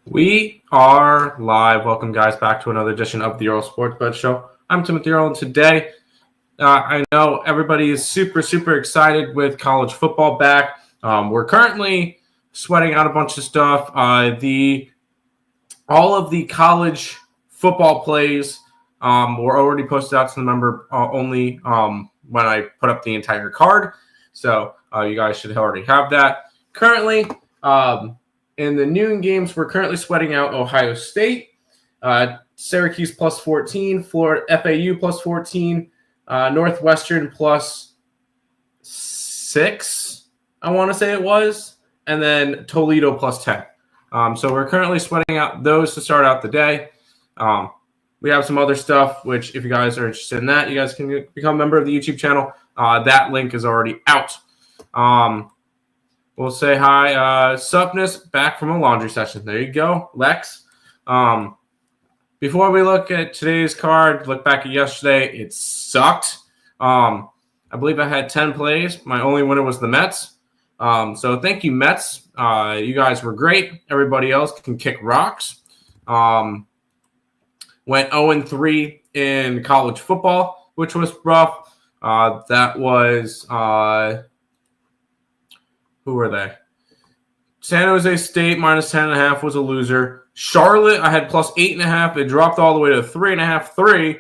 We are live. Welcome, guys, back to another edition of the Earle Sports Bet Show. I'm Timothy Earle, and today I know everybody is super excited with college football back. We're currently sweating out a bunch of stuff. All of the college football plays were already posted out to the member only when I put up the entire card. So you guys should already have that. Currently, in the noon games, we're currently sweating out Ohio State, Syracuse plus 14, Florida FAU plus 14, Northwestern plus 6, I want to say it was, and then Toledo plus 10. So we're currently sweating out those to start out the day. We have some other stuff, which if you guys are interested in that, you guys can become a member of the YouTube channel. That link is already out. We'll say hi. Supness back from a laundry session. There you go, Lex. Before we look at today's card, look back at yesterday. It sucked. I believe I had 10 plays. My only winner was the Mets. So thank you, Mets. You guys were great. Everybody else can kick rocks. Went 0-3 in college football, which was rough. That was... who were they? San Jose State minus 10.5 was a loser. Charlotte, I had plus 8.5. It dropped all the way to 3.5, 3,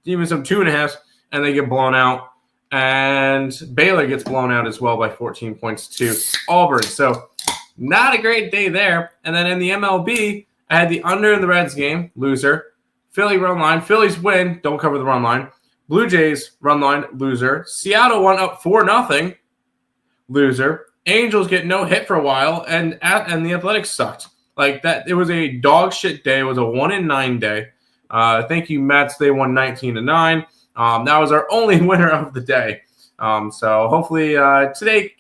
even some 2.5s, and they get blown out. And Baylor gets blown out as well by 14 points to Auburn. So not a great day there. And then in the MLB, I had the under in the Reds game, loser. Philly run line. Phillies win, don't cover the run line. Blue Jays run line, loser. Seattle went up 4-0, loser. Angels get no hit for a while, and the Athletics sucked. Like that, it was a dog shit day. It was a 1-9 day. Thank you, Mets. They won 19-9. That was our only winner of the day. So hopefully today,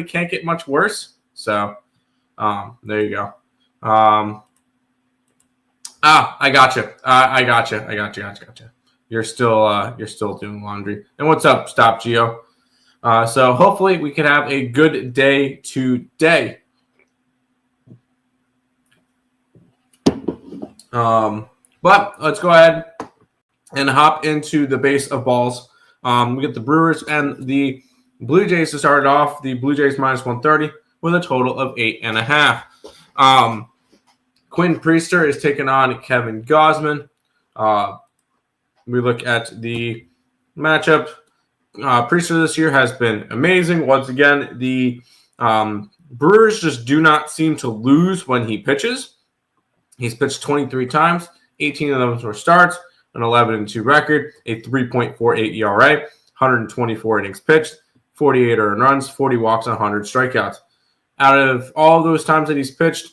can't get much worse. So there you go. I got you. I got you. You're still doing laundry. And what's up, Stop Geo? So hopefully we can have a good day today. But let's go ahead and hop into the base of balls. We get the Brewers and the Blue Jays to start it off. The Blue Jays minus 130 with a total of 8.5. Quinn Priester is taking on Kevin Gausman. We look at the matchup. Priester this year has been amazing. Once again, the Brewers just do not seem to lose when he pitches. He's pitched 23 times, 18 of those were starts, an 11-2 record, a 3.48 ERA, 124 innings pitched, 48 earned runs, 40 walks, and 100 strikeouts. Out of all those times that he's pitched,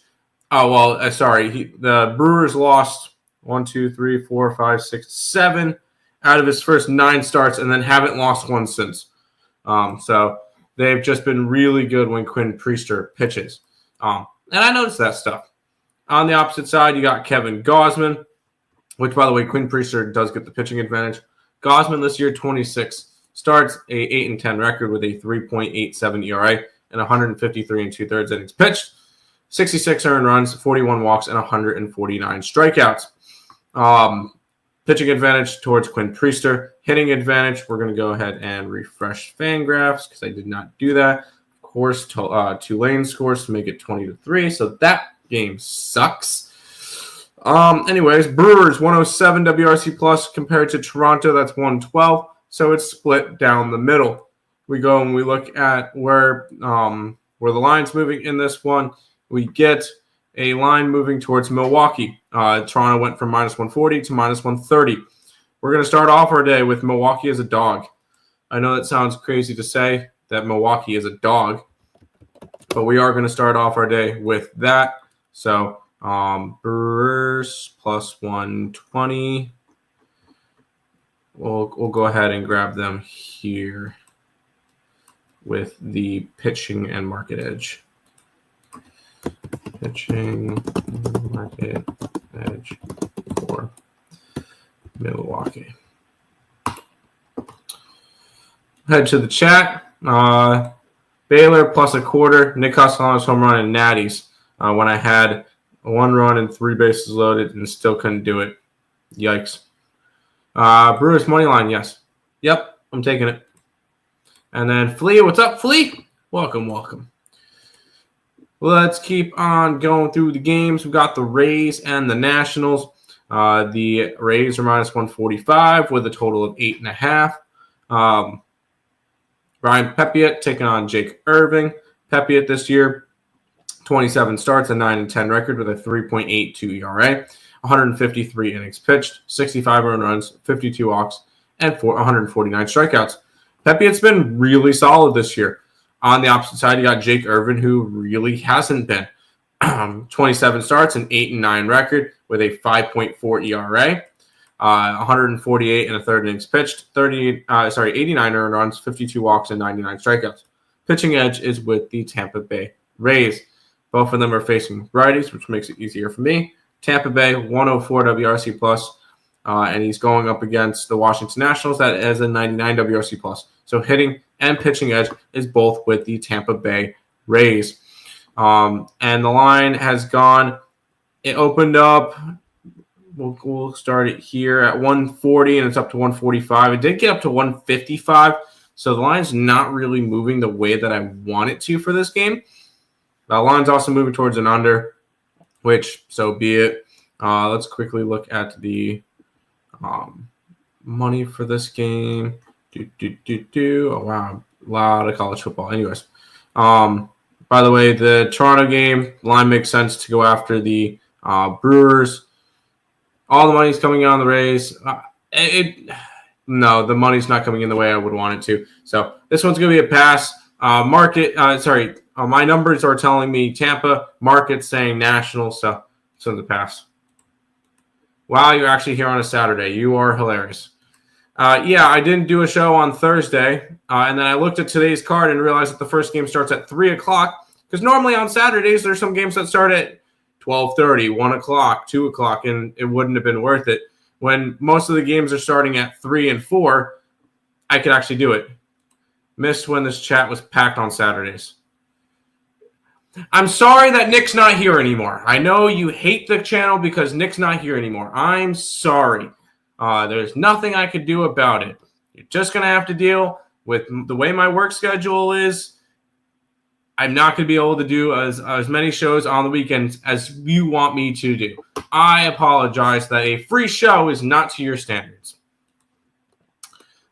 the Brewers lost 7 out of his first 9 starts and then haven't lost one since. So they've just been really good when Quinn Priester pitches. And I noticed that stuff. On the opposite side, you got Kevin Gausman, which, by the way, Quinn Priester does get the pitching advantage. Gausman this year, 26 starts, a 8-10 record with a 3.87 ERA and 153 2/3 innings pitched, 66 earned runs, 41 walks, and 149 strikeouts. Pitching advantage towards Quinn Priester. Hitting advantage, we're going to go ahead and refresh Fangraphs because I did not do that. Of course, Tulane scores to make it 20-3, so that game sucks. Anyways, Brewers 107 WRC plus compared to Toronto, that's 112, so it's split down the middle. We go and we look at where the line's moving in this one. We get a line moving towards Milwaukee. Toronto went from minus 140 to minus 130. We're going to start off our day with Milwaukee as a dog. I know that sounds crazy to say that Milwaukee is a dog, but we are going to start off our day with that. So Brewers plus 120. We'll go ahead and grab them here with the pitching and market edge. Pitching market edge for Milwaukee. Head to the chat. Baylor plus a quarter. Nick Castellanos home run and Natties. When I had 1 run and 3 bases loaded, and still couldn't do it. Yikes. Brewers money line, yes. Yep, I'm taking it. And then Flea, what's up, Flea? Welcome. Let's keep on going through the games. We've got the Rays and the Nationals. The Rays are minus 145 with a total of 8.5. Ryan Pepiot taking on Jake Irving. Pepiot this year, 27 starts, a 9-10 record with a 3.82 ERA, 153 innings pitched, 65 earned runs, 52 walks, and 149 strikeouts. Pepiot's been really solid this year. On the opposite side, you got Jake Irvin, who really hasn't been. 27 starts, an 8-9 record with a 5.4 ERA, 148 and a third innings pitched, 89 earned runs, 52 walks, and 99 strikeouts. Pitching edge is with the Tampa Bay Rays. Both of them are facing righties, which makes it easier for me. Tampa Bay, 104 WRC plus, and he's going up against the Washington Nationals. That is a 99 WRC plus. So hitting and pitching edge is both with the Tampa Bay Rays. And the line has gone. It opened up. We'll start it here at 140, and it's up to 145. It did get up to 155, so the line's not really moving the way that I want it to for this game. The line's also moving towards an under, which so be it. Let's quickly look at the money for this game. Oh, wow. A lot of college football. Anyways, by the way, the Toronto game, line makes sense to go after the Brewers. All the money's coming in on the Rays. No, the money's not coming in the way I would want it to. So this one's going to be a pass. My numbers are telling me Tampa. Market's saying National. So it's in the pass. Wow, you're actually here on a Saturday. You are hilarious. I didn't do a show on Thursday. And then I looked at today's card and realized that the first game starts at 3 o'clock. Because normally on Saturdays, there's some games that start at 12:30, 1 o'clock, 2 o'clock, and it wouldn't have been worth it. When most of the games are starting at 3 and 4, I could actually do it. Missed when this chat was packed on Saturdays. I'm sorry that Nick's not here anymore. I know you hate the channel because Nick's not here anymore. I'm sorry. There's nothing I could do about it. You're just going to have to deal with the way my work schedule is. I'm not going to be able to do as many shows on the weekends as you want me to do. I apologize that a free show is not to your standards.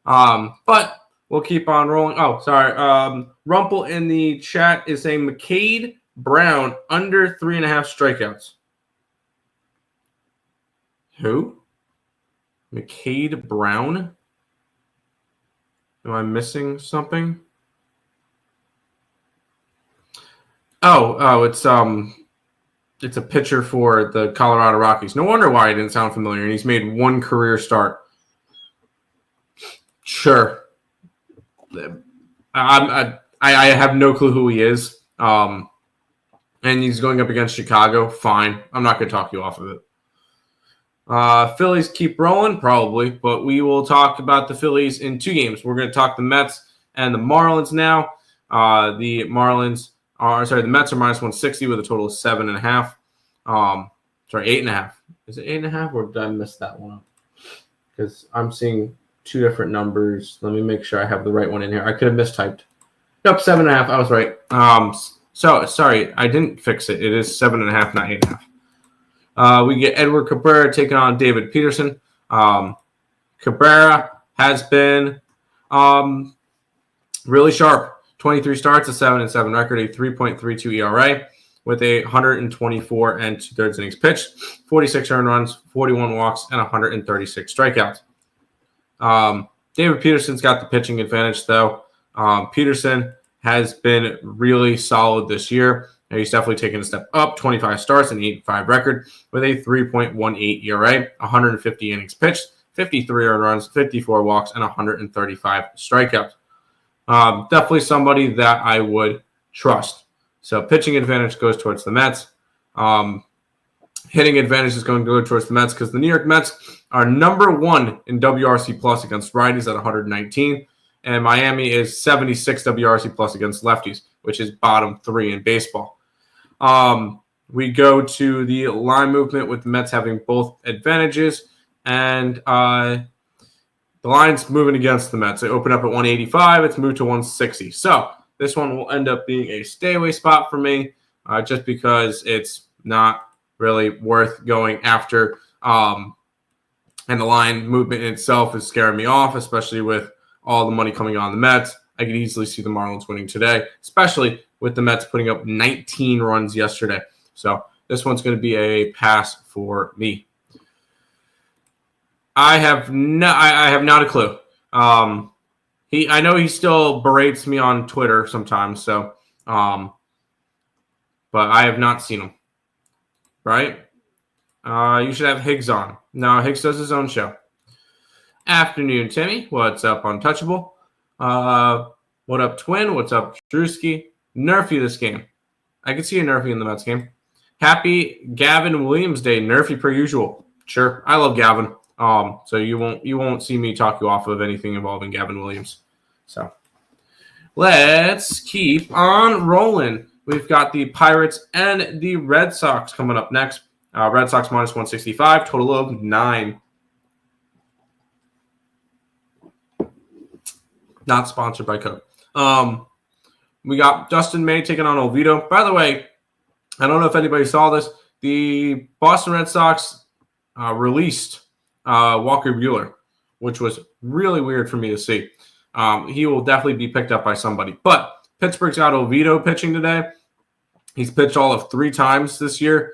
But we'll keep on rolling. Oh, sorry. Rumple in the chat is saying McCade Brown under 3.5 strikeouts. Who? McCade Brown? Am I missing something? It's a pitcher for the Colorado Rockies. No wonder why it didn't sound familiar. And he's made one career start. Sure. I have no clue who he is. And he's going up against Chicago. Fine. I'm not going to talk you off of it. Phillies keep rolling, probably, but we will talk about the Phillies in 2 games. We're going to talk the Mets and the Marlins now. The Mets are minus 160 with a total of 7.5. 8.5. Is it 8.5 or did I miss that one? Because I'm seeing 2 different numbers. Let me make sure I have the right one in here. I could have mistyped. Nope, 7.5. I was right. Sorry, I didn't fix it. It is 7.5, not 8.5. We get Edward Cabrera taking on David Peterson. Cabrera has been really sharp. 23 starts, a 7-7 record, a 3.32 ERA with a 124 and 2/3 innings pitched, 46 earned runs, 41 walks, and 136 strikeouts. David Peterson's got the pitching advantage, though. Peterson has been really solid this year. And he's definitely taken a step up. 25 starts, an 8.5 record with a 3.18 ERA, 150 innings pitched, 53 earned runs, 54 walks, and 135 strikeouts. Definitely somebody that I would trust. So pitching advantage goes towards the Mets. Hitting advantage is going to go towards the Mets because the New York Mets are number 1 in WRC plus against righties at 119. And Miami is 76 WRC plus against lefties, which is bottom 3 in baseball. we go to the line movement with the Mets having both advantages, and the line's moving against the Mets. They open up at 185. It's moved to 160. So this one will end up being a stay away spot for me, just because it's not really worth going after. And the line movement in itself is scaring me off, especially with all the money coming on the Mets. I could easily see the Marlins winning today, especially with the Mets putting up 19 runs yesterday. So this one's going to be a pass for me. I have not a clue. I know he still berates me on Twitter sometimes. So, but I have not seen him. Right? You should have Higgs on. No, Higgs does his own show. Afternoon, Timmy. What's up, Untouchable? What up, Twin? What's up, Drewski? Nerfy this game. I could see a Nerfy in the Mets game. Happy Gavin Williams Day. Nerfy per usual. Sure, I love Gavin. So you won't see me talk you off of anything involving Gavin Williams. So let's keep on rolling. We've got the Pirates and the Red Sox coming up next. Red Sox minus 165, total of 9. Not sponsored by Coke. We got Dustin May taking on Oviedo. By the way, I don't know if anybody saw this. The Boston Red Sox released Walker Buehler, which was really weird for me to see. He will definitely be picked up by somebody. But Pittsburgh's got Oviedo pitching today. He's pitched all of 3 times this year.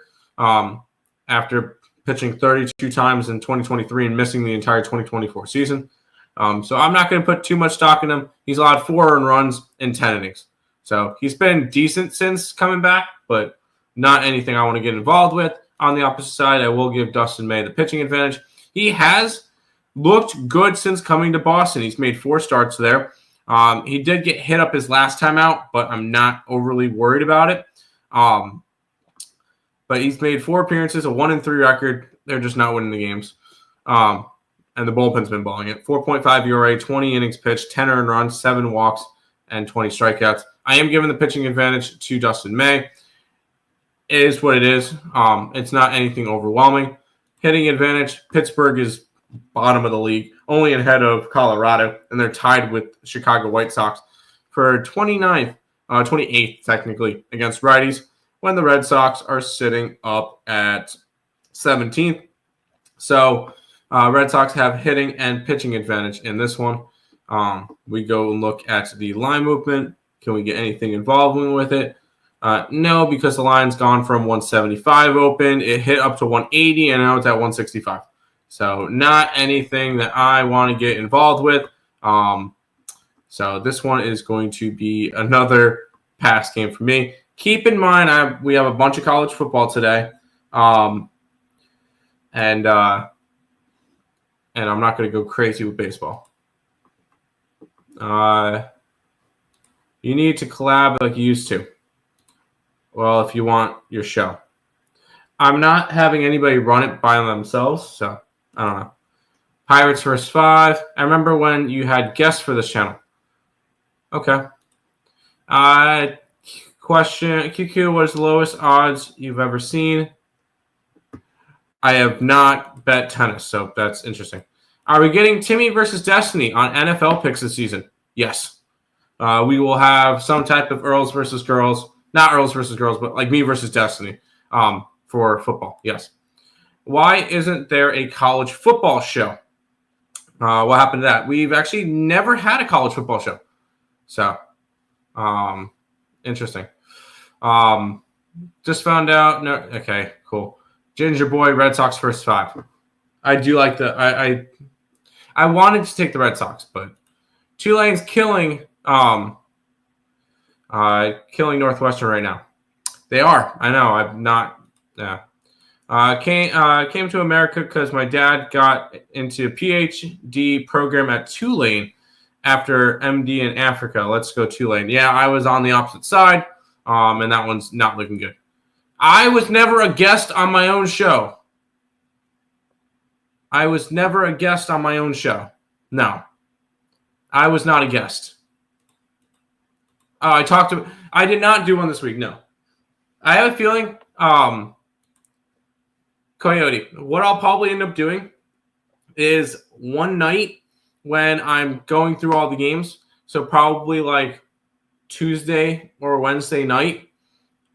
After pitching 32 times in 2023 and missing the entire 2024 season. So I'm not going to put too much stock in him. He's allowed 4 earned runs in 10 innings. So he's been decent since coming back, but not anything I want to get involved with. On the opposite side, I will give Dustin May the pitching advantage. He has looked good since coming to Boston. He's made 4 starts there. He did get hit up his last time out, but I'm not overly worried about it. But he's made 4 appearances, a 1-3 record. They're just not winning the games. And the bullpen's been balling it. 4.5 ERA, 20 innings pitched, 10 earned runs, 7 walks, and 20 strikeouts. I am giving the pitching advantage to Dustin May. It is what it is. It's not anything overwhelming. Hitting advantage, Pittsburgh is bottom of the league, only ahead of Colorado, and they're tied with Chicago White Sox for 28th technically against righties, when the Red Sox are sitting up at 17th. So Red Sox have hitting and pitching advantage in this one. We go and look at the line movement. Can we get anything involved with it? No, because the line's gone from 175 open. It hit up to 180, and now it's at 165. So not anything that I want to get involved with. So this one is going to be another pass game for me. Keep in mind, we have a bunch of college football today, and I'm not going to go crazy with baseball. You need to collab like you used to. Well, if you want your show. I'm not having anybody run it by themselves, so I don't know. Pirates versus 5. I remember when you had guests for this channel. Okay. Question, QQ, what is the lowest odds you've ever seen? I have not bet tennis, so that's interesting. Are we getting Timmy versus Destiny on NFL picks this season? Yes. We will have some type of Earls versus girls. Not Earls versus girls, but like me versus Destiny for football. Yes. Why isn't there a college football show? What happened to that? We've actually never had a college football show. So, interesting. Just found out. No, okay, cool. Ginger Boy, Red Sox first 5. I do like the. I wanted to take the Red Sox, but Tulane's killing Northwestern right now. They are. I know. I'm not. Yeah. Came to America because my dad got into a PhD program at Tulane after MD in Africa. Let's go Tulane. Yeah, I was on the opposite side, and that one's not looking good. I was never a guest on my own show. No, I was not a guest. I did not do one this week. No, I have a feeling Coyote. What I'll probably end up doing is one night when I'm going through all the games, so probably like Tuesday or Wednesday night,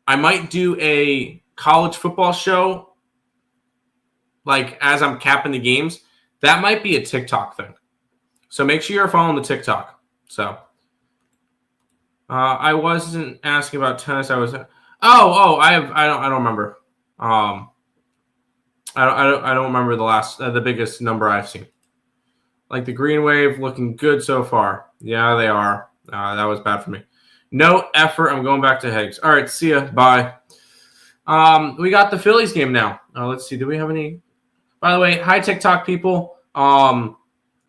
I might do a college football show like as I'm capping the games. That might be a TikTok thing. So make sure you're following the TikTok. So I wasn't asking about tennis. I don't remember. I don't remember the biggest number I've seen. Like the Green Wave looking good so far. Yeah, they are. That was bad for me. No effort. I'm going back to Higgs. All right, see ya. Bye. We got the Phillies game now. Let's see. Do we have any? By the way, hi TikTok people.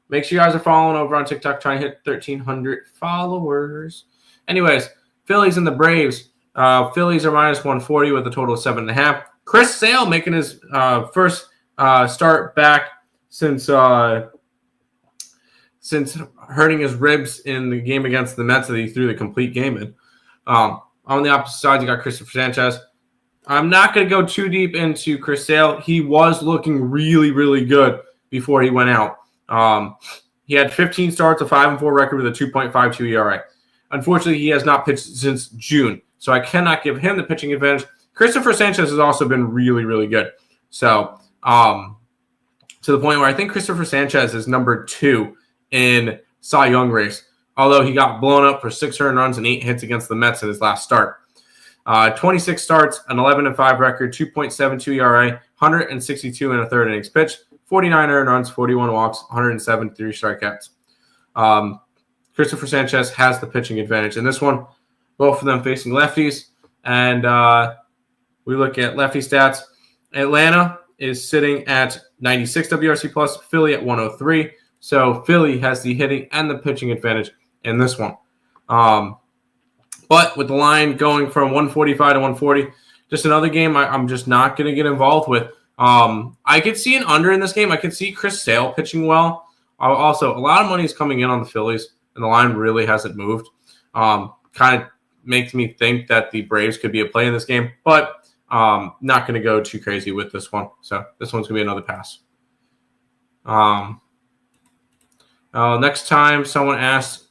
Make sure you guys are following over on TikTok. Trying to hit 1,300 followers. Anyways, Phillies and the Braves. Phillies are minus 140 with a total of 7.5. Chris Sale making his first start back since hurting his ribs in the game against the Mets that he threw the complete game in. On the opposite side, you got Christopher Sanchez. I'm not going to go too deep into Chris Sale. He was looking really, really good before he went out. He had 15 starts, a 5-4 record with a 2.52 ERA. Unfortunately, he has not pitched since June, so I cannot give him the pitching advantage. Christopher Sanchez has also been really, really good. So, to the point where I think Christopher Sanchez is number 2 in Cy Young race, although he got blown up for 6 earned runs and 8 hits against the Mets in his last start. 26 starts, an 11-5 record, 2.72 ERA, 162 and a third innings pitched, 49 earned runs, 41 walks, 173 strikeouts. Christopher Sanchez has the pitching advantage in this one. Both of them facing lefties. And we look at lefty stats. Atlanta is sitting at 96 WRC plus, Philly at 103. So Philly has the hitting and the pitching advantage in this one. But with the line going from 145 to 140, just another game I'm just not going to get involved with. I could see an under in this game. I could see Chris Sale pitching well. Also, a lot of money is coming in on the Phillies, and the line really hasn't moved. Kind of makes me think that the Braves could be a play in this game, but not going to go too crazy with this one. So this one's going to be another pass. Next time someone asks,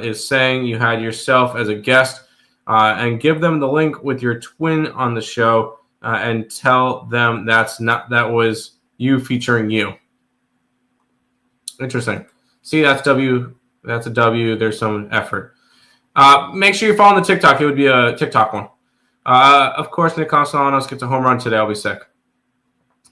is saying you had yourself as a guest, and give them the link with your twin on the show, and tell them that was you featuring you. Interesting. See, that's W. That's a W. There's some effort. Make sure you're following the TikTok. It would be a TikTok one. Of course, Nick Castellanos gets a home run today. I'll be sick.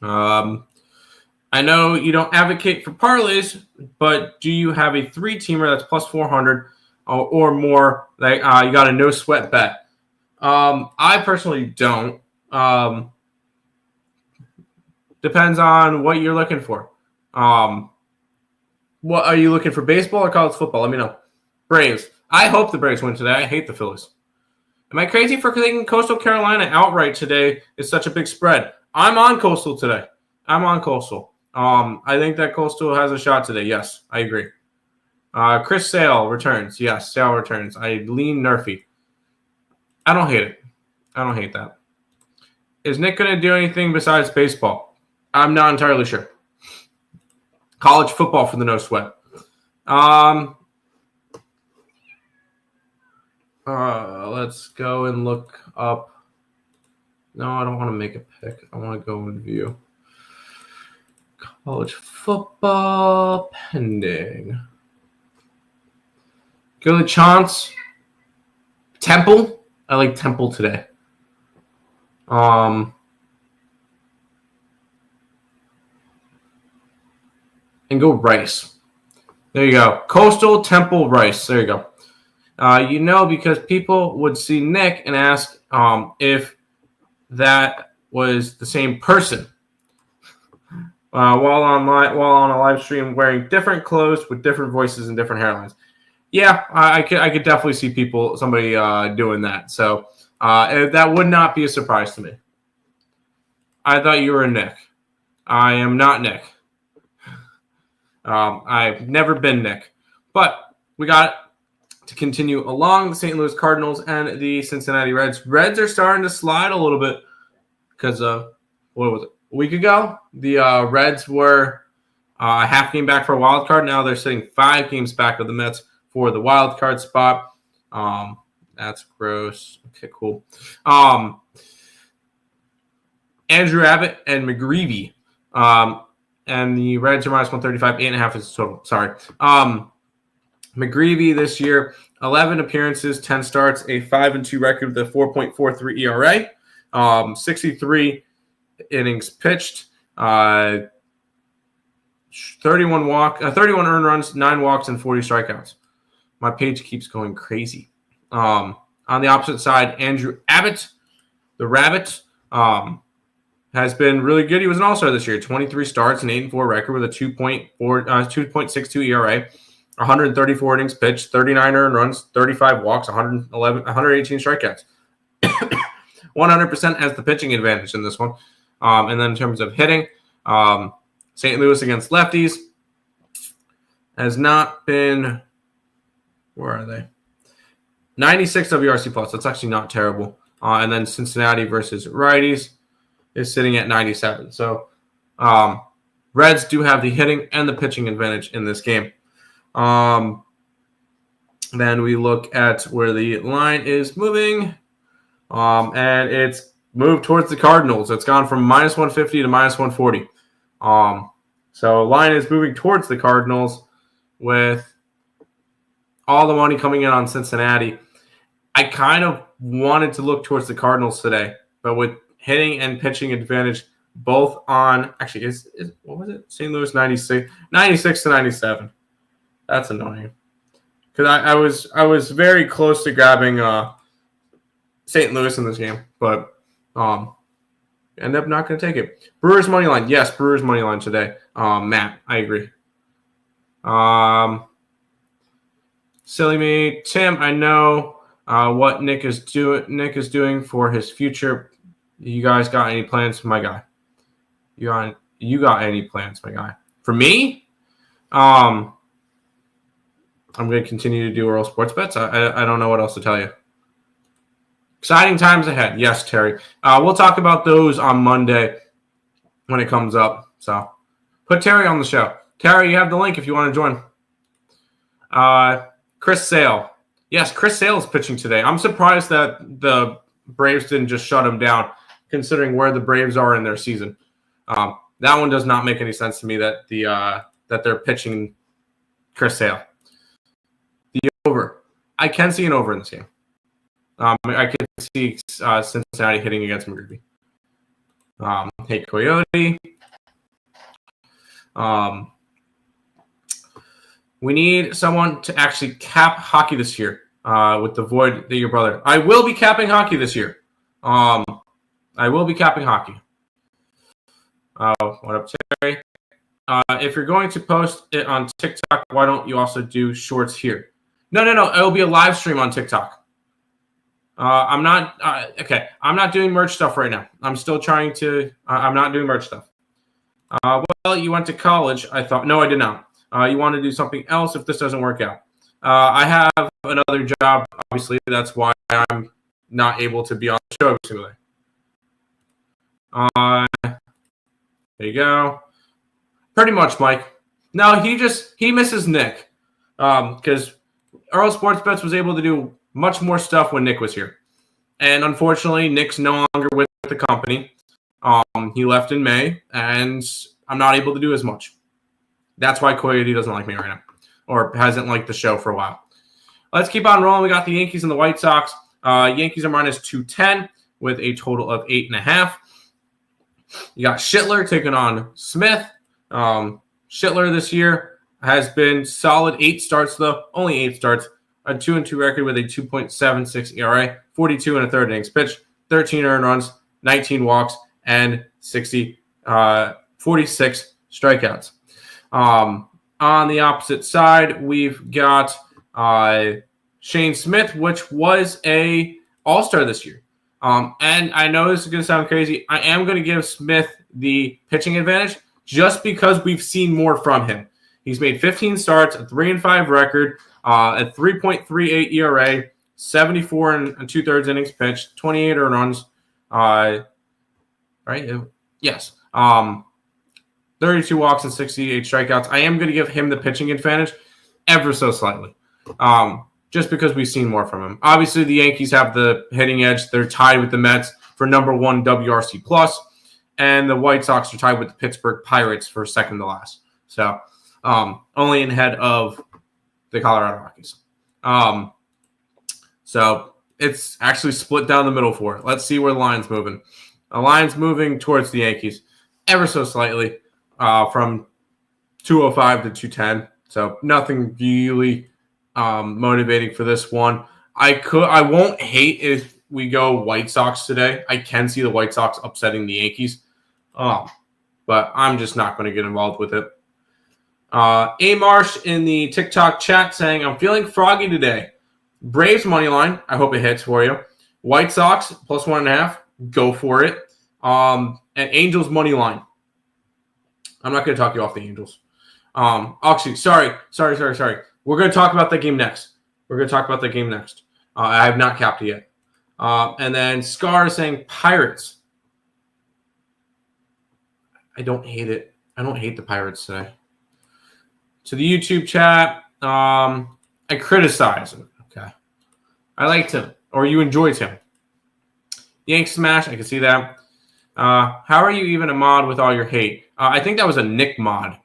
I know you don't advocate for parlays, but do you have a 3-teamer that's plus 400 or more that you got a no sweat bet? I personally don't. Depends on what you're looking for. What are you looking for, baseball or college football? Let me know. Braves. I hope the Braves win today. I hate the Phillies. Am I crazy for thinking Coastal Carolina outright today is such a big spread? I'm on Coastal today. I'm on Coastal. I think that Coastal has a shot today. Yes, I agree. Chris Sale returns. Yes, Sale returns. I lean Nerfy. I don't hate it. I don't hate that. Is Nick going to do anything besides baseball? I'm not entirely sure. College football for the no sweat. Let's go and look up. No, I don't want to make a pick. I want to go and view. College football pending. Go to Chance. Temple. I like Temple today. And go Rice. There you go. Coastal, Temple, Rice. There you go. Because people would see Nick and ask if that was the same person. While on a live stream wearing different clothes with different voices and different hairlines. Yeah, I could definitely see somebody doing that. So that would not be a surprise to me. I thought you were Nick. I am not Nick. I've never been Nick. But we got to continue along. The St. Louis Cardinals and the Cincinnati Reds. Reds are starting to slide a little bit. because what was it? A week ago, the Reds were a half game back for a wild card. Now they're sitting 5 games back of the Mets for the wild card spot. That's gross. Okay, cool. Andrew Abbott and McGreevy. And the Reds are minus 135. 8.5 is the total. Sorry. McGreevy this year, 11 appearances, 10 starts, a 5-2 record with a 4.43 ERA, 63 innings pitched, 31 earned runs, 9 walks, and 40 strikeouts. My page keeps going crazy. On the opposite side, Andrew Abbott, the Rabbit, has been really good. He was an all-star this year. 23 starts, an 8-4 record with a 2.62 ERA, 134 innings pitched, 39 earned runs, 35 walks, 118 strikeouts. 100% has the pitching advantage in this one. And then in terms of hitting, St. Louis against lefties has not been – where are they? 96 WRC plus. That's actually not terrible. And then Cincinnati versus righties is sitting at 97. So Reds do have the hitting and the pitching advantage in this game. Then we look at where the line is moving. And it's moved towards the Cardinals. It's gone from minus 150 to minus 140. So line is moving towards the Cardinals with all the money coming in on Cincinnati. I kind of wanted to look towards the Cardinals today, but with hitting and pitching advantage both on – actually, is what was it? St. Louis 96 to 97. That's annoying. Because I was very close to grabbing St. Louis in this game, but end up not going to take it. Brewers money line. Yes, Brewers money line today. Matt, I agree. Silly me. Tim, I know what Nick is doing for his future. You guys got any plans for my guy? You got any plans, my guy? For me? I'm going to continue to do Earle Sports Bets. I don't know what else to tell you. Exciting times ahead. Yes, Terry. We'll talk about those on Monday when it comes up. So put Terry on the show. Terry, you have the link if you want to join. Chris Sale. Yes, Chris Sale is pitching today. I'm surprised that the Braves didn't just shut him down, considering where the Braves are in their season. That one does not make any sense to me that that they're pitching Chris Sale. The over. I can see an over in this game. I can see Cincinnati hitting against McGreevy. Hey, Coyote. We need someone to actually cap hockey this year with the void that your brother. I will be capping hockey this year. I will be capping hockey. What up, Terry? If you're going to post it on TikTok, why don't you also do shorts here? No. It will be a live stream on TikTok. I'm not okay. I'm not doing merch stuff right now. I'm still trying to. I'm not doing merch stuff. Well, you went to college. I thought. No, I did not. You want to do something else if this doesn't work out. I have another job. Obviously, that's why I'm not able to be on the show today. There you go. Pretty much, Mike. No, he misses Nick because Earle Sports Bets was able to do much more stuff when Nick was here. And unfortunately, Nick's no longer with the company. He left in May, and I'm not able to do as much. That's why Coyote doesn't like me right now, or hasn't liked the show for a while. Let's keep on rolling. We got the Yankees and the White Sox. Yankees are minus 210 with a total of 8.5. You got Schittler taking on Smith. Schittler this year has been solid. 8 starts, though. Only 8 starts. A 2-2 record with a 2.76 ERA, 42 and a third innings pitched, 13 earned runs, 19 walks, and 46 strikeouts. On the opposite side, we've got Shane Smith, which was a all-star this year. And I know this is going to sound crazy. I am going to give Smith the pitching advantage just because we've seen more from him. He's made 15 starts, a 3-5 record, a 3.38 ERA, 74 and 2/3 innings pitched, 28 earned runs, right? Yes. 32 walks and 68 strikeouts. I am going to give him the pitching advantage ever so slightly, just because we've seen more from him. Obviously, the Yankees have the hitting edge. They're tied with the Mets for #1 WRC+, and the White Sox are tied with the Pittsburgh Pirates for second to last. So only in head of the Colorado Rockies. So it's actually split down the middle for it. Let's see where the line's moving. The line's moving towards the Yankees ever so slightly from 205 to 210. So nothing really motivating for this one. I won't hate if we go White Sox today. I can see the White Sox upsetting the Yankees. But I'm just not going to get involved with it. A Marsh in the TikTok chat saying, I'm feeling froggy today. Braves money line. I hope it hits for you. White Sox plus 1.5. Go for it. And Angels money line. I'm not going to talk you off the Angels. Actually, sorry. We're going to talk about that game next. I have not capped it yet. And then Scar is saying Pirates. I don't hate it. I don't hate the Pirates today. To the YouTube chat, I criticize him. Okay. I liked him, or you enjoyed him. Yank Smash, I can see that. How are you even a mod with all your hate? I think that was a Nick mod.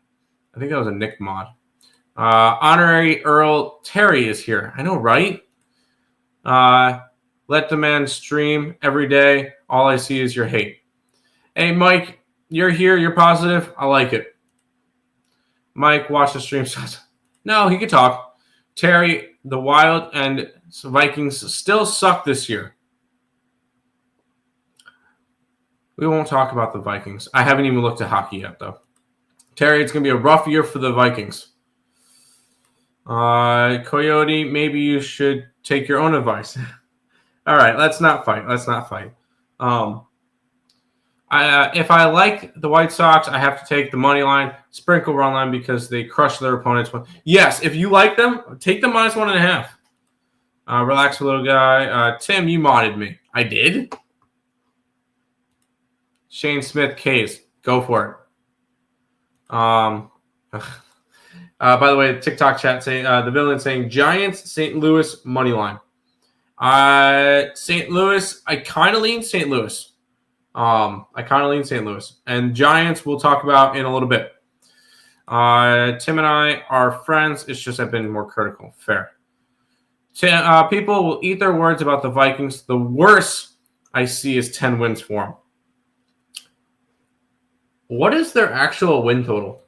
Honorary Earle Terry is here. I know, right? Let the man stream every day. All I see is your hate. Hey, Mike, you're here. You're positive. I like it. Mike, watch the stream. No, he could talk. Terry, the Wild and Vikings still suck this year. We won't talk about the Vikings. I haven't even looked at hockey yet, though. Terry, it's going to be a rough year for the Vikings. Coyote, maybe you should take your own advice. All right, let's not fight. If I like the White Sox, I have to take the money line, sprinkle run line because they crush their opponents. Yes, if you like them, take the minus 1.5. Relax, little guy. Tim, you modded me. I did? Shane Smith, K's. Go for it. By the way, the TikTok chat saying the villain saying Giants, St. Louis money line. St. Louis, I kind of lean St. Louis. And Giants we'll talk about in a little bit. Tim and I are friends. It's just I've been more critical. Fair. People will eat their words about the Vikings. The worst I see is 10 wins for them. What is their actual win total?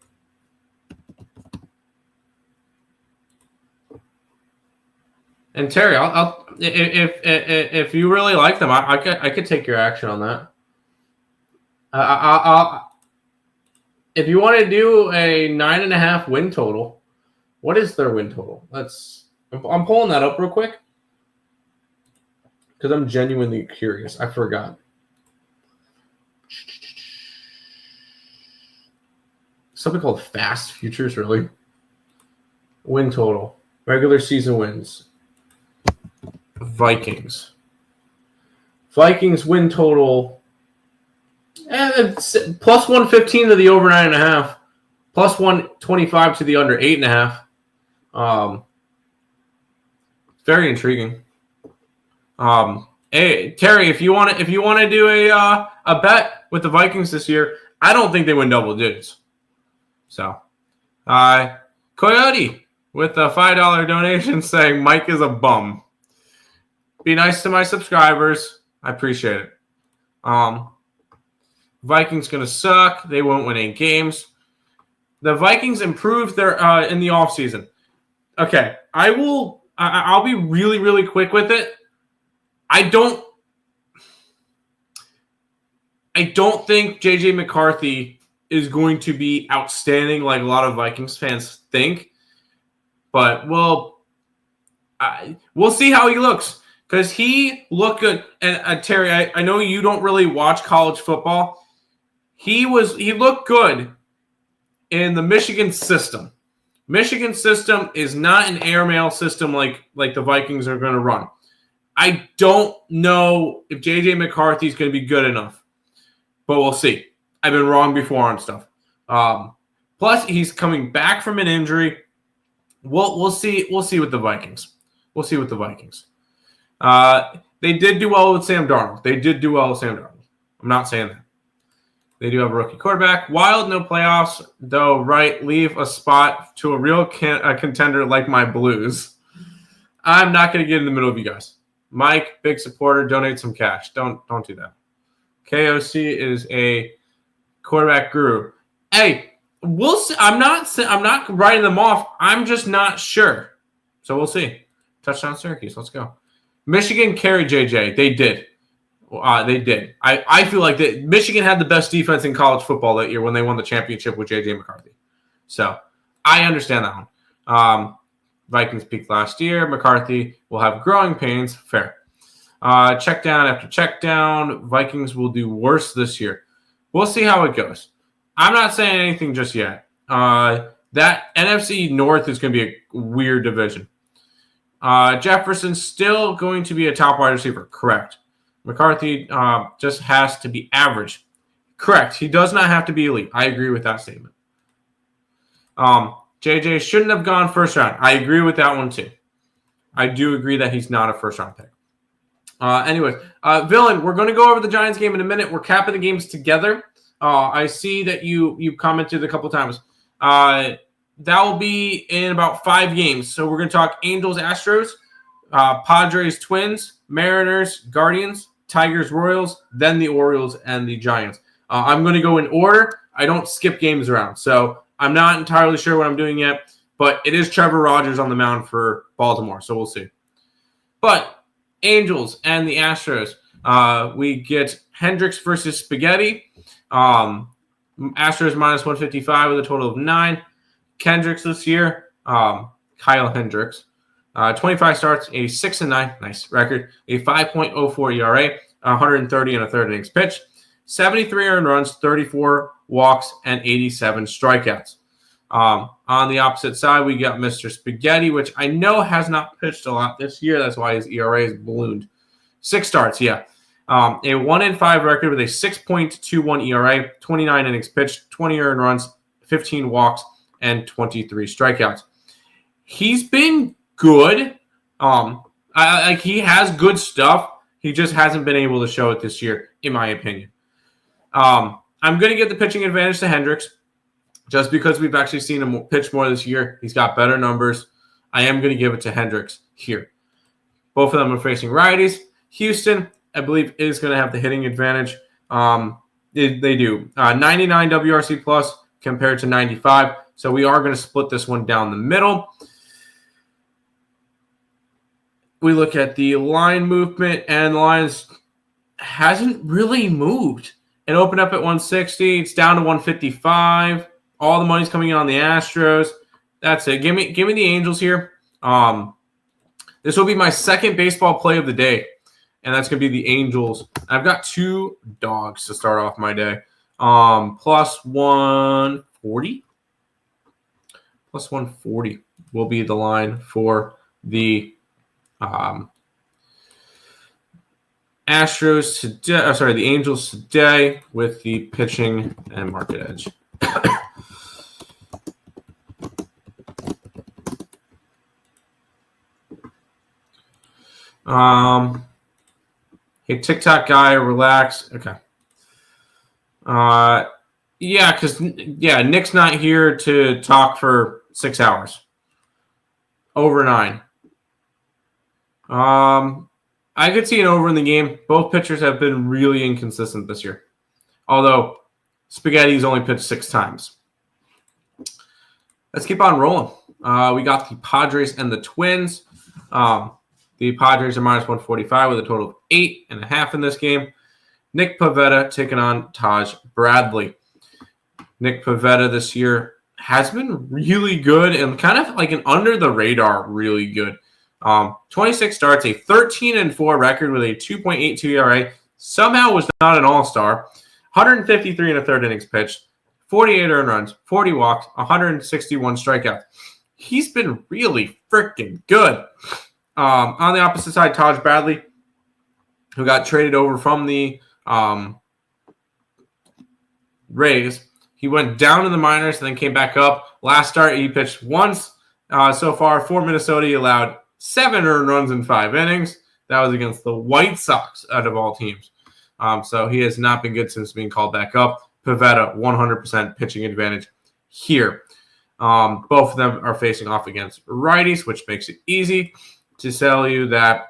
And Terry, I'll if you really like them, I could take your action on that. If you want to do a 9.5 win total, what is their win total? I'm pulling that up real quick because I'm genuinely curious. I forgot. Something called Fast Futures, really. Win total. Regular season wins. Vikings win total. It's plus 115 to the over 9.5. Plus 125 to the under 8.5. Very intriguing. Hey Terry, if you want to do a bet with the Vikings this year, I don't think they win double digits. So, Coyote with a $5 donation saying Mike is a bum. Be nice to my subscribers. I appreciate it. Vikings going to suck. They won't win 8 games. The Vikings improved their in the offseason. Okay, I'll be really, really quick with it. I don't think J.J. McCarthy is going to be outstanding like a lot of Vikings fans think. But, we'll see how he looks. Because he looked good. And Terry, I know you don't really watch college football. He looked good in the Michigan system. Michigan system is not an airmail system like the Vikings are going to run. I don't know if J.J. McCarthy is going to be good enough. but we'll see. I've been wrong before on stuff. Plus, he's coming back from an injury. We'll see. We'll see with the Vikings. We'll see with the Vikings. They did do well with Sam Darnold. I'm not saying that. They do have a rookie quarterback. Wild, no playoffs, though, right? Leave a spot to a real contender like my Blues. I'm not going to get in the middle of you guys. Mike, big supporter, donate some cash. Don't do that. KOC is a quarterback guru. Hey, we'll see. I'm not writing them off. I'm just not sure. So we'll see. Touchdown Syracuse. Let's go. Michigan carried JJ. They did. They did. I feel like that Michigan had the best defense in college football that year when they won the championship with J.J. McCarthy. So I understand that one. Vikings peaked last year. McCarthy will have growing pains. Fair. Check down after check down. Vikings will do worse this year. We'll see how it goes. I'm not saying anything just yet. That NFC North is going to be a weird division. Jefferson's still going to be a top wide receiver. Correct. McCarthy just has to be average. Correct. He does not have to be elite. I agree with that statement. JJ shouldn't have gone first round. I agree with that one too. I do agree that he's not a first round pick. Anyways, Villain, we're going to go over the Giants game in a minute. We're capping the games together. I see that you commented a couple times. That will be in about 5 games. So we're going to talk Angels, Astros, Padres, Twins, Mariners, Guardians, Tigers, Royals, then the Orioles and the Giants. I'm going to go in order. I don't skip games around. So I'm not entirely sure what I'm doing yet, but it is Trevor Rogers on the mound for Baltimore. So we'll see. But Angels and the Astros, we get Hendricks versus Spaghetti. Astros minus 155 with a total of 9. Kendricks this year, Kyle Hendricks. 25 starts, a 6-9, nice record, a 5.04 ERA, 130 and a third innings pitch, 73 earned runs, 34 walks, and 87 strikeouts. On the opposite side, we got Mr. Spaghetti, which I know has not pitched a lot this year. That's why his ERA is ballooned. 6 starts, yeah. A 1-5 record with a 6.21 ERA, 29 innings pitched, 20 earned runs, 15 walks, and 23 strikeouts. He's been good. He has good stuff. He just hasn't been able to show it this year, in my opinion. I'm going to give the pitching advantage to Hendricks just because we've actually seen him pitch more this year. He's got better numbers. I am going to give it to Hendricks here. Both of them are facing righties. Houston, I believe, is going to have the hitting advantage. They do. 99 WRC plus compared to 95. So we are going to split this one down the middle. We look at the line movement, and the lines hasn't really moved. It opened up at 160. It's down to 155. All the money's coming in on the Astros. That's it. Give me the Angels here. This will be my second baseball play of the day, and that's going to be the Angels. I've got 2 dogs to start off my day. Plus 140. Plus 140 will be the line for the Astros today. The Angels today with the pitching and market edge. Hey, TikTok guy, relax. Okay. Because Nick's not here to talk for 6 hours. Over 9. I could see an over in the game. Both pitchers have been really inconsistent this year. Although Spaghetti's only pitched 6 times. Let's keep on rolling. We got the Padres and the Twins. The Padres are minus 145 with a total of 8.5 in this game. Nick Pivetta taking on Taj Bradley. Nick Pivetta this year has been really good and kind of like an under the radar really good. 26 starts, a 13-4 record with a 2.82 ERA. Somehow was not an all-star. 153 and a third innings pitched, 48 earned runs, 40 walks, 161 strikeouts. He's been really freaking good. On the opposite side, Taj Bradley, who got traded over from the Rays. He went down in the minors and then came back up. Last start, he pitched once so far for Minnesota. He allowed 7 earned runs in 5 innings. That was against the White Sox out of all teams. So he has not been good since being called back up. Pivetta, 100% pitching advantage here. Both of them are facing off against righties, which makes it easy to tell you that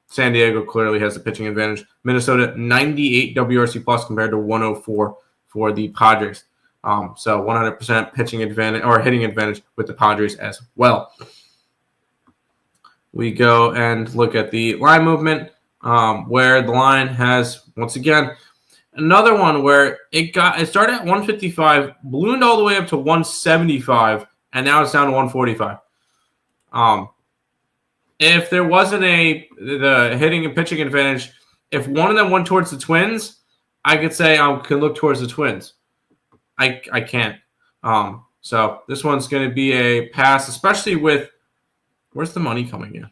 San Diego clearly has the pitching advantage. Minnesota, 98 WRC plus compared to 104 for the Padres. So 100% pitching advantage or hitting advantage with the Padres as well. We go and look at the line movement, where the line has, once again, another one where it started at 155, ballooned all the way up to 175, and now it's down to 145. If there wasn't the hitting and pitching advantage, if one of them went towards the Twins, I could say I can look towards the Twins. I can't. So this one's going to be a pass, especially with where's the money coming in?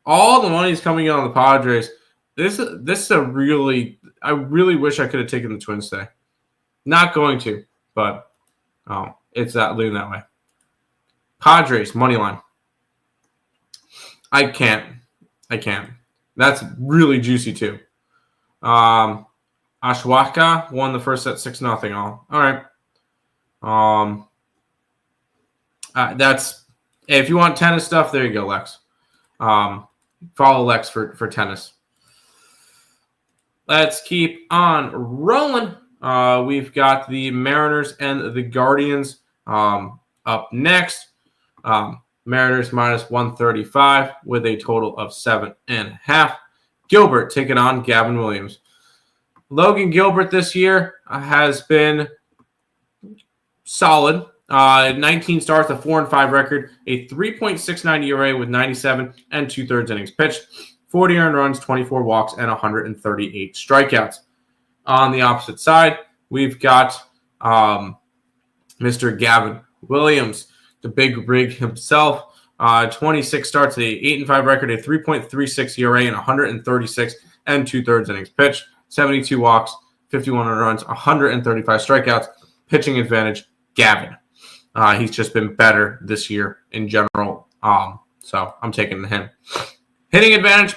All the money is coming in on the Padres. This is a really, I really wish I could have taken the Twins today. Not going to, but it's that leaning that way. Padres money line. I can't. That's really juicy too. Ashwaka won the first set 6-0 all. All right. That's if you want tennis stuff, there you go, Lex. Follow Lex for tennis. Let's keep on rolling. We've got the Mariners and the Guardians up next. Mariners minus 135 with a total of 7.5. Gilbert taking on Gavin Williams. Logan Gilbert this year has been solid. 19 starts, a 4-5 record, a 3.69 ERA with 97 and 2/3 innings pitched, 40 earned runs, 24 walks, and 138 strikeouts. On the opposite side, we've got Mr. Gavin Williams, the big rig himself. 26 starts, a 8-5 record, a 3.36 ERA, and 136 and 2/3 innings pitched, 72 walks, 51 earned runs, 135 strikeouts. Pitching advantage, Gavin. He's just been better this year in general. So I'm taking him. Hitting advantage,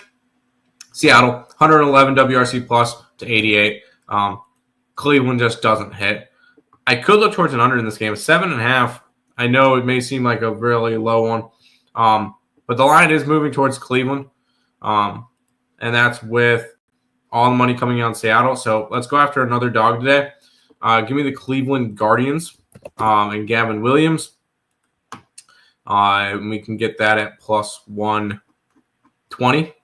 Seattle, 111 WRC plus to 88. Cleveland just doesn't hit. I could look towards an under in this game. 7.5. I know it may seem like a really low one. But the line is moving towards Cleveland. And that's with all the money coming out in Seattle. So let's go after another dog today. Give me the Cleveland Guardians and Gavin Williams. We can get that at plus 120.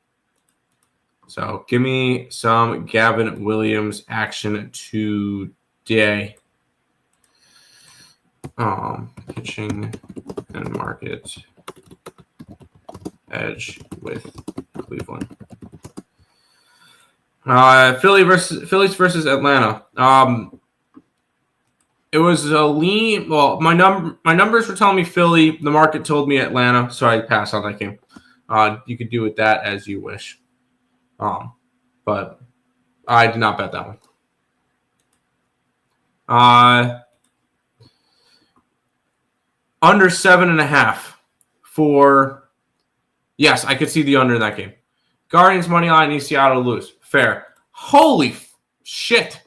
So give me some Gavin Williams action today. Pitching and market edge with Cleveland. Phillies versus Atlanta. It was a lean. Well, my numbers were telling me Philly. The market told me Atlanta, so I passed on that game. You could do with that as you wish. But I did not bet that one. Under 7.5 for. Yes, I could see the under in that game. Guardians money line, East Seattle lose. Fair. Holy shit.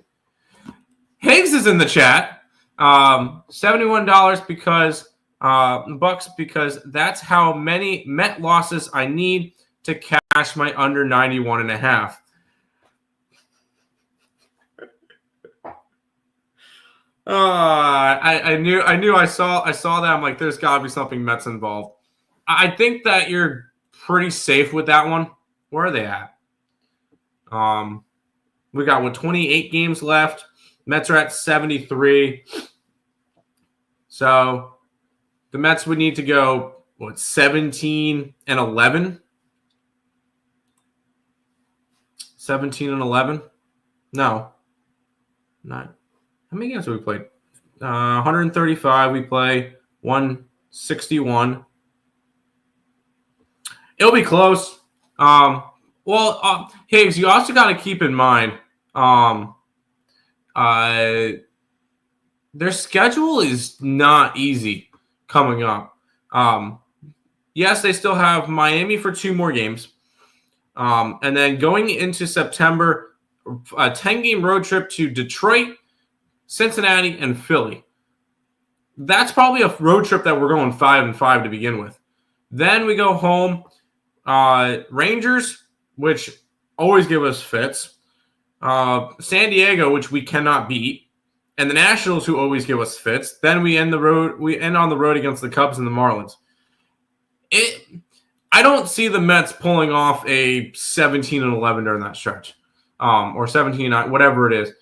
Higgs is in the chat. $71 because bucks because that's how many Met losses I need to cash my under 91.5. I saw that. I'm like, there's got to be something Mets involved. I think that you're pretty safe with that one. Where are they at? We got 28 games left. Mets are at 73. So the Mets would need to go 17-11. 17-11? No. Not. How many games have we played? 135. We play 161. It'll be close. Higgs, you also got to keep in mind their schedule is not easy coming up. Yes, they still have Miami for 2 more games. And then going into September, a 10-game road trip to Detroit, Cincinnati, and Philly. That's probably a road trip that we're going 5-5 to begin with. Then we go home. Rangers, which always give us fits. San Diego, which we cannot beat. And the Nationals, who always give us fits. Then we end on the road against the Cubs and the Marlins. I don't see the Mets pulling off a 17-11 during that stretch, or 17-9, whatever it is.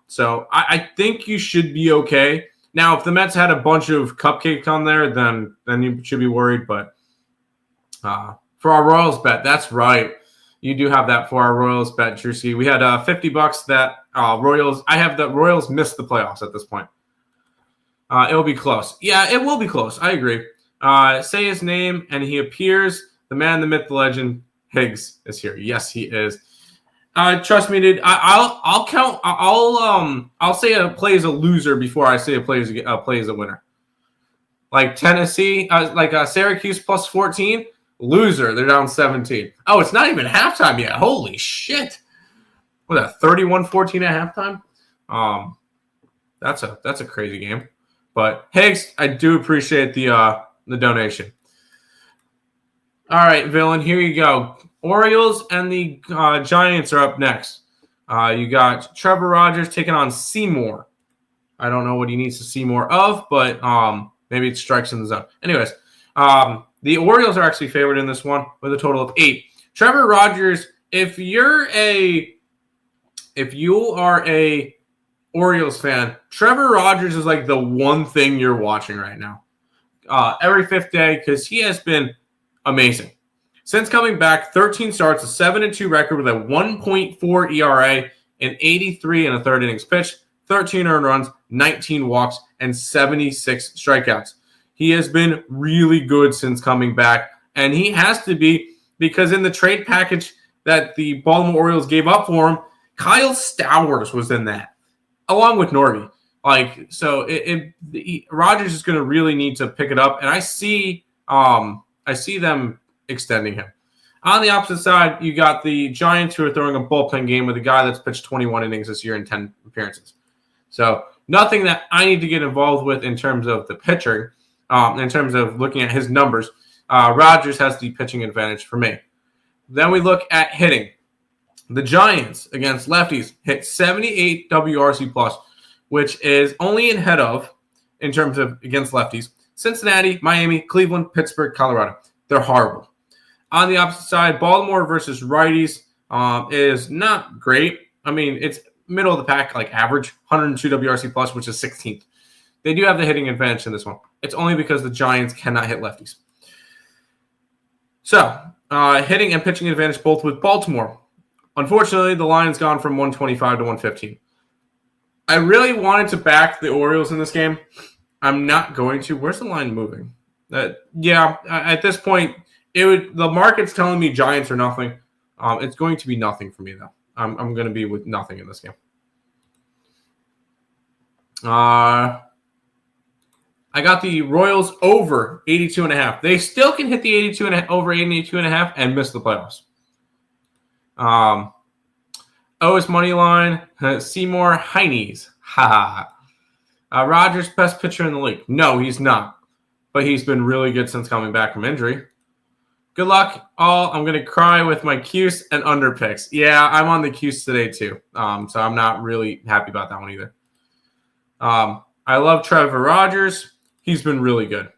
So I think you should be okay. Now, if the Mets had a bunch of cupcakes on there, then you should be worried. But for our Royals bet, that's right. You do have that for our Royals bet, Drewski. We had $50 that Royals. I have the Royals missed the playoffs at this point. It'll be close. Yeah, it will be close. I agree. Say his name, and he appears. The man, the myth, the legend, Higgs is here. Yes, he is. Trust me, dude. I'll count. I'll say a play is a loser before I say a play is a winner. Like Tennessee, Syracuse plus 14, loser. They're down 17. Oh, it's not even halftime yet. Holy shit! What that 31-14 at halftime? That's a crazy game. But Higgs, I do appreciate the donation. All right, Villain, here you go. Orioles and the Giants are up next. You got Trevor Rogers taking on Seymour. I don't know what he needs to see more of, but maybe it strikes in the zone. Anyways, the Orioles are actually favored in this one with a total of 8. Trevor Rogers, if you are a Orioles fan, Trevor Rogers is like the one thing you're watching right now. Every 5th day, because he has been amazing. Since coming back, 13 starts, a 7-2 record with a 1.4 ERA, and 83 and a third innings pitched, 13 earned runs, 19 walks, and 76 strikeouts. He has been really good since coming back, and he has to be because in the trade package that the Baltimore Orioles gave up for him, Kyle Stowers was in that, along with Norby. Rogers is going to really need to pick it up, and I see them extending him. On the opposite side, you got the Giants, who are throwing a bullpen game with a guy that's pitched 21 innings this year in 10 appearances. So nothing that I need to get involved with in terms of the pitcher, in terms of looking at his numbers. Rogers has the pitching advantage for me. Then we look at hitting. The Giants against lefties hit 78 WRC plus, which is only ahead of, in terms of against lefties, Cincinnati, Miami, Cleveland, Pittsburgh, Colorado. They're horrible. On the opposite side, Baltimore versus righties is not great. I mean, it's middle of the pack, like average, 102 WRC plus, which is 16th. They do have the hitting advantage in this one. It's only because the Giants cannot hit lefties. So, hitting and pitching advantage both with Baltimore. Unfortunately, the line's gone from 125 to 115. I really wanted to back the Orioles in this game. I'm not going to. Where's the line moving? At this point, the market's telling me Giants are nothing. It's going to be nothing for me, though. I'm going to be with nothing in this game. I got the Royals over 82.5. They still can hit the 82.5 and miss the playoffs. O's money line, Seymour Heinies. Rogers, best pitcher in the league. No, he's not. But he's been really good since coming back from injury. Good luck, all. I'm going to cry with my Cuse and under picks. Yeah, I'm on the Cuse today, too. So I'm not really happy about that one either. I love Trevor Rogers. He's been really good.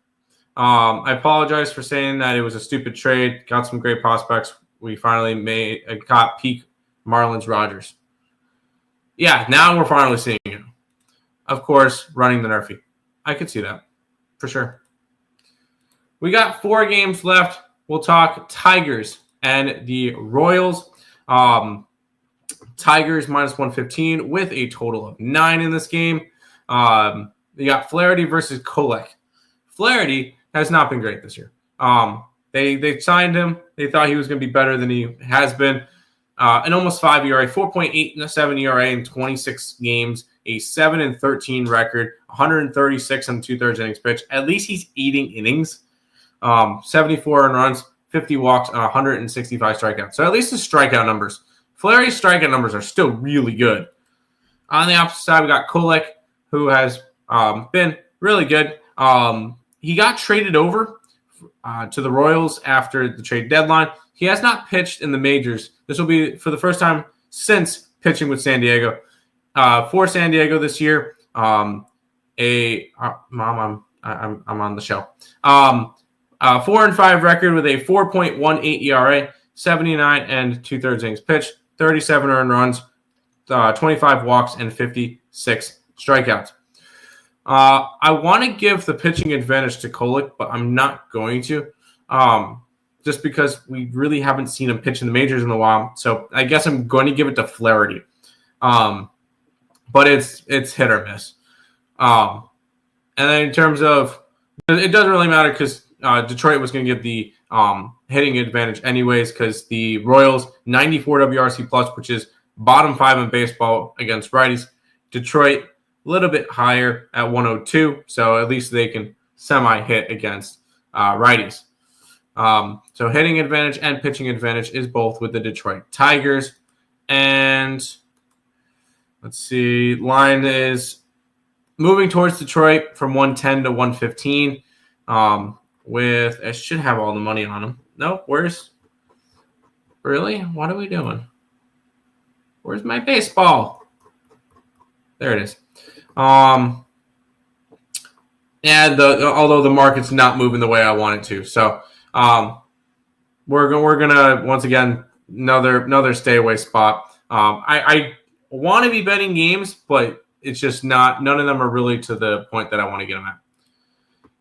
I apologize for saying that it was a stupid trade. Got some great prospects. We finally got peak Marlins Rogers. Yeah, now we're finally seeing it. Of course, running the Nerfy. I could see that for sure. We got 4 games left. We'll talk Tigers and the Royals. Tigers minus 115 with a total of 9 in this game. You got Flaherty versus Kolek. Flaherty has not been great this year. They signed him. They thought he was going to be better than he has been. An almost 5 ERA, 4.87 ERA in 26 games, a 7-13 record, 136 and 2/3 innings pitched. At least he's eating innings. 74 earned runs, 50 walks, and 165 strikeouts. So at least the strikeout numbers. Flaherty's strikeout numbers are still really good. On the opposite side, we got Kulik, who has been really good. He got traded over to the Royals after the trade deadline. He has not pitched in the majors. This will be for the first time since pitching with San Diego. For San Diego this year, Mom, I'm on the show. 4-5 record with a 4.18 ERA, 79 and 2/3 innings pitched, 37 earned runs, 25 walks, and 56 strikeouts. I want to give the pitching advantage to Kulik, but I'm not going to, just because we really haven't seen him pitch in the majors in a while. So I guess I'm going to give it to Flaherty, but it's hit or miss. And then in terms of, it doesn't really matter because Detroit was going to get the hitting advantage anyways, because the Royals 94 WRC plus, which is bottom 5 in baseball against righties. Detroit a little bit higher at 102, so at least they can semi-hit against righties. So hitting advantage and pitching advantage is both with the Detroit Tigers. And let's see, line is moving towards Detroit from 110 to 115. With, I should have all the money on them. No, really? What are we doing? Where's my baseball? There it is. Although the market's not moving the way I want it to, so we're gonna once again another stay away spot. I want to be betting games, but it's just not. None of them are really to the point that I want to get them at.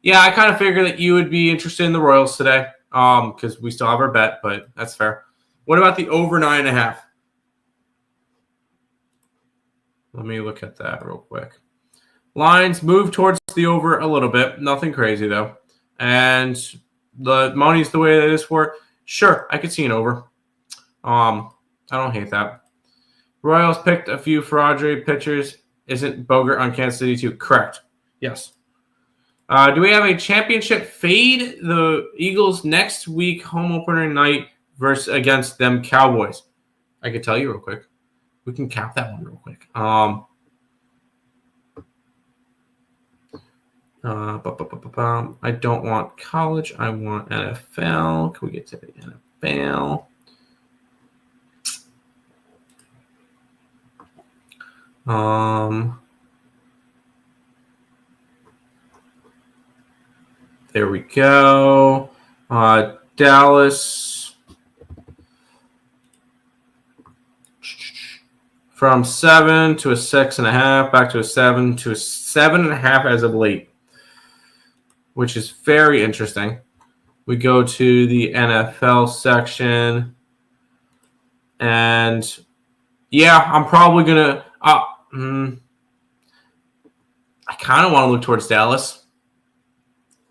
Yeah, I kind of figured that you would be interested in the Royals today, because we still have our bet, but that's fair. What about the over 9.5? Let me look at that real quick. Lines move towards the over a little bit. Nothing crazy, though. And the money's the way that it is for it. Sure, I could see an over. I don't hate that. Royals picked a few fraudulent pitchers. Isn't Bogart on Kansas City too? Correct. Yes. Do we have a championship fade? The Eagles next week, home opener night against them Cowboys. I could tell you real quick. We can cap that one real quick. I don't want college. I want NFL. Can we get to the NFL? There we go. Dallas from 7 to a 6.5, back to a 7 to a 7.5 as of late, which is very interesting. We go to the NFL section, and yeah, I'm probably gonna. I kind of want to look towards Dallas.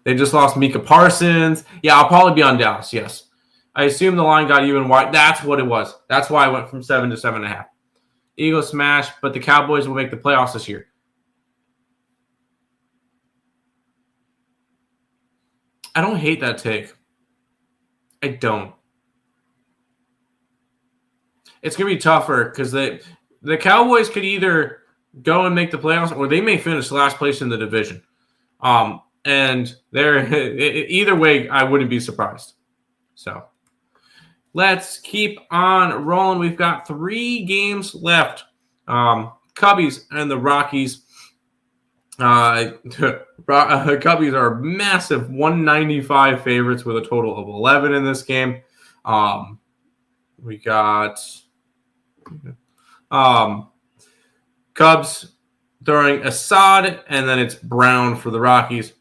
They just lost Micah Parsons. Yeah, I'll probably be on Dallas, yes. I assume the line got even wide. That's what it was. That's why I went from 7 to 7.5. Eagles smash, but the Cowboys will make the playoffs this year. I don't hate that take. I don't. It's going to be tougher because the Cowboys could either go and make the playoffs or they may finish last place in the division. And either way, I wouldn't be surprised. So let's keep on rolling. We've got 3 games left. Cubbies and the Rockies. Cubbies are massive 195 favorites with a total of 11 in this game. We got Cubs throwing Assad, and then it's Brown for the Rockies.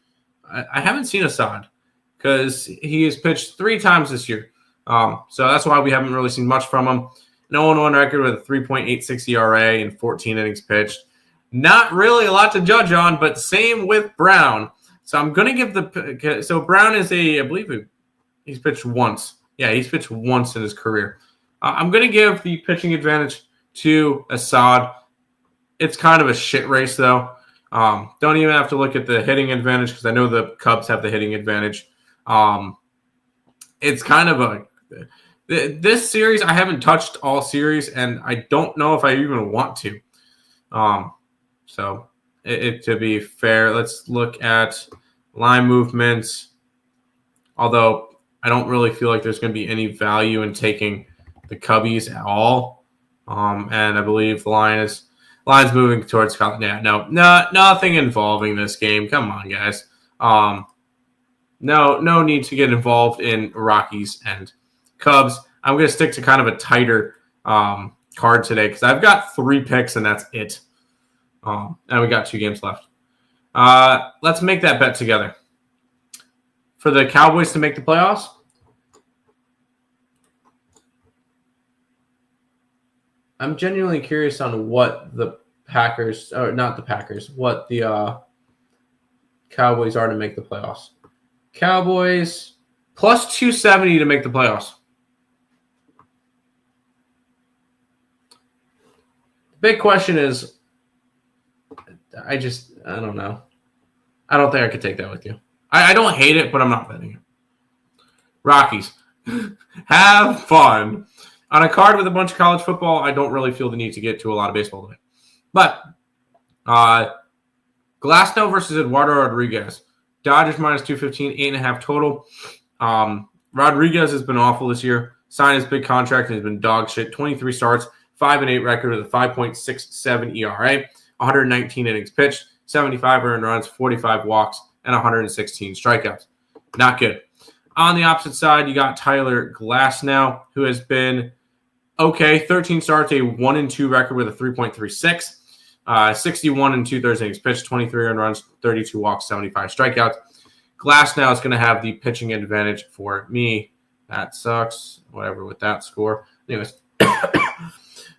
I haven't seen Assad because he has pitched 3 times this year. So that's why we haven't really seen much from him. An 0-1 record with a 3.86 ERA and 14 innings pitched. Not really a lot to judge on, but same with Brown. So I'm going to give so Brown is I believe he's pitched once. Yeah, he's pitched once in his career. I'm going to give the pitching advantage to Assad. it's kind of a shit race, though. Don't even have to look at the hitting advantage because I know the Cubs have the hitting advantage. It's kind of this series, I haven't touched all series, and I don't know if I even want to. So to be fair, let's look at line movements. Although I don't really feel like there's going to be any value in taking the Cubbies at all. And I believe the line's moving towards Scotland. Yeah, no, nothing involving this game. Come on, guys. No need to get involved in Rockies and Cubs. I'm going to stick to kind of a tighter card today because I've got 3 picks and that's it. And we got 2 games left. Let's make that bet together. For the Cowboys to make the playoffs, I'm genuinely curious on what the Packers, or not the Packers, what the Cowboys are to make the playoffs. Cowboys plus 270 to make the playoffs. The big question is, I don't know. I don't think I could take that with you. I don't hate it, but I'm not betting it. Rockies, have fun. On a card with a bunch of college football, I don't really feel the need to get to a lot of baseball today. But Glasnow versus Eduardo Rodriguez. Dodgers minus 215, 8.5 total. Rodriguez has been awful this year. Signed his big contract and has been dog shit. 23 starts, 5-8 record with a 5.67 ERA, 119 innings pitched, 75 earned runs, 45 walks, and 116 strikeouts. Not good. On the opposite side, you got Tyler Glasnow, who has been okay. 13 starts, a 1-2 record with a 3.36, 61 and 2/3 innings pitched, 23 earned runs, 32 walks, 75 strikeouts. Glasnow is going to have the pitching advantage for me. That sucks. Whatever with that score. Anyways,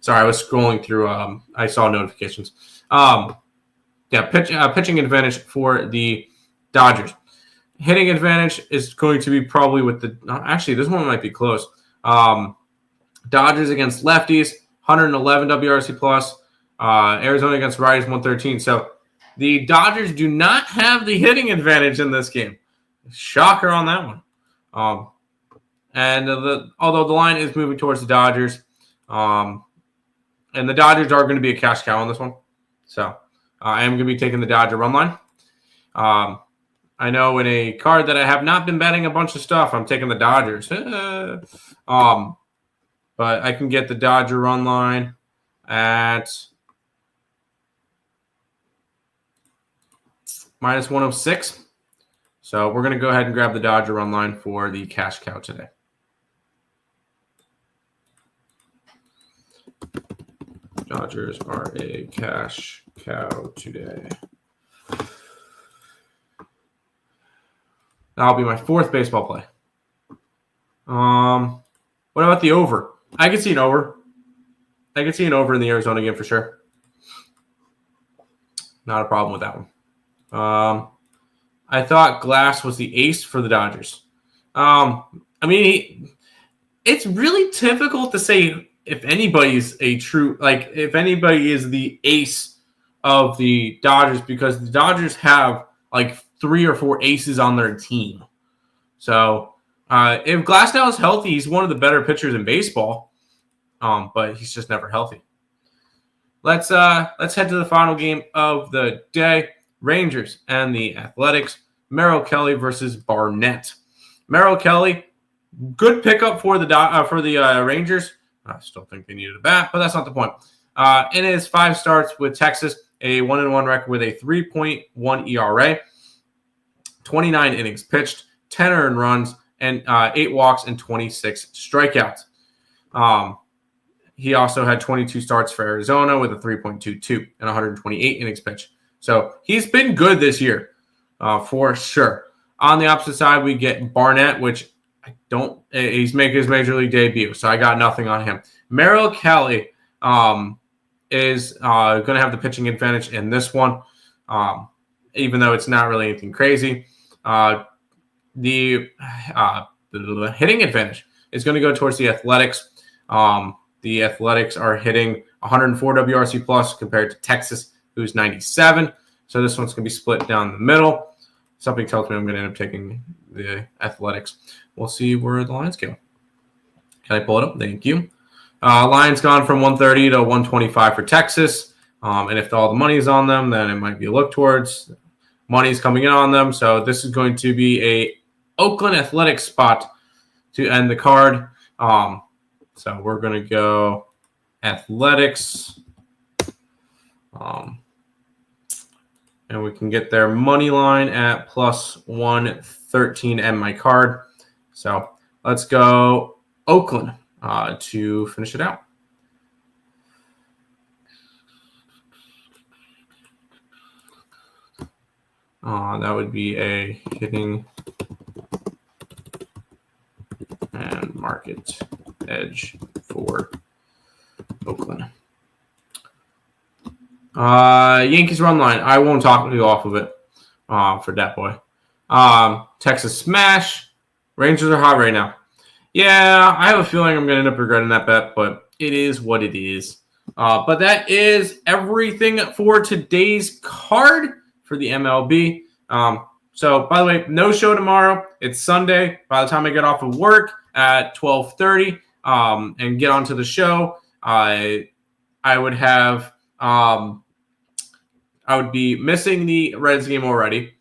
sorry, I was scrolling through. I saw notifications. Pitching advantage for the Dodgers. Hitting advantage is going to be probably with the actually this one might be close. Dodgers against lefties, 111 WRC plus. Arizona against righties, 113. So the Dodgers do not have the hitting advantage in this game. Shocker on that one. Although the line is moving towards the Dodgers, and the Dodgers are going to be a cash cow on this one. So I am going to be taking the Dodger run line. I know in a card that I have not been betting a bunch of stuff, I'm taking the Dodgers. But I can get the Dodger run line at minus 106. So we're going to go ahead and grab the Dodger run line for the cash cow today. Dodgers are a cash cow today. That'll be my 4th baseball play. What about the over? I could see an over. I could see an over in the Arizona game for sure. Not a problem with that one. I thought Glass was the ace for the Dodgers. It's really difficult to say if anybody's if anybody is the ace of the Dodgers because the Dodgers have like 3 or 4 aces on their team. So if Glasnow is healthy, he's one of the better pitchers in baseball. But he's just never healthy. Let's head to the final game of the day. Rangers and the Athletics. Merrill Kelly versus Barnett. Merrill Kelly, good pickup for the Rangers. I still think they needed a bat, but that's not the point. In his 5 starts with Texas, a 1-1 record with a 3.1 ERA, 29 innings pitched, 10 earned runs, and 8 walks and 26 strikeouts. He also had 22 starts for Arizona with a 3.22 and 128 innings pitched. So he's been good this year, for sure. On the opposite side, we get Barnett, which he's making his major league debut, so I got nothing on him. Merrill Kelly is going to have the pitching advantage in this one, even though it's not really anything crazy. The hitting advantage is going to go towards the Athletics. The Athletics are hitting 104 WRC plus compared to Texas, who's 97. So this one's going to be split down the middle. Something tells me I'm going to end up taking the Athletics. We'll see where the lines go. Can I pull it up? Thank you. Lions gone from 130 to 125 for Texas. And if all the money's on them, then it might be a look towards. Money's coming in on them. So this is going to be a Oakland Athletics spot to end the card. So we're going to go Athletics. And we can get their money line at plus 113 and my card. So let's go Oakland to finish it out. That would be a hitting and market edge for Oakland. Yankees run line. I won't talk you off of it for that boy. Texas smash. Rangers are hot right now. Yeah, I have a feeling I'm going to end up regretting that bet, but it is what it is. But that is everything for today's card for the MLB. So, by the way, no show tomorrow. It's Sunday. By the time I get off of work at 12:30 and get onto the show, I would have I would be missing the Reds game already.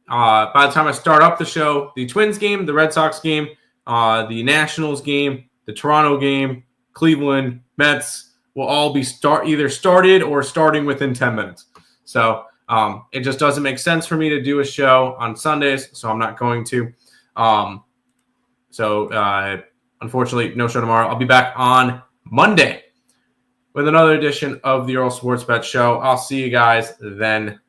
By the time I start up the show, the Twins game, the Red Sox game, the Nationals game, the Toronto game, Cleveland, Mets will all be either started or starting within 10 minutes. So it just doesn't make sense for me to do a show on Sundays, so I'm not going to. Unfortunately, no show tomorrow. I'll be back on Monday with another edition of the Earle Sports Bet Show. I'll see you guys then.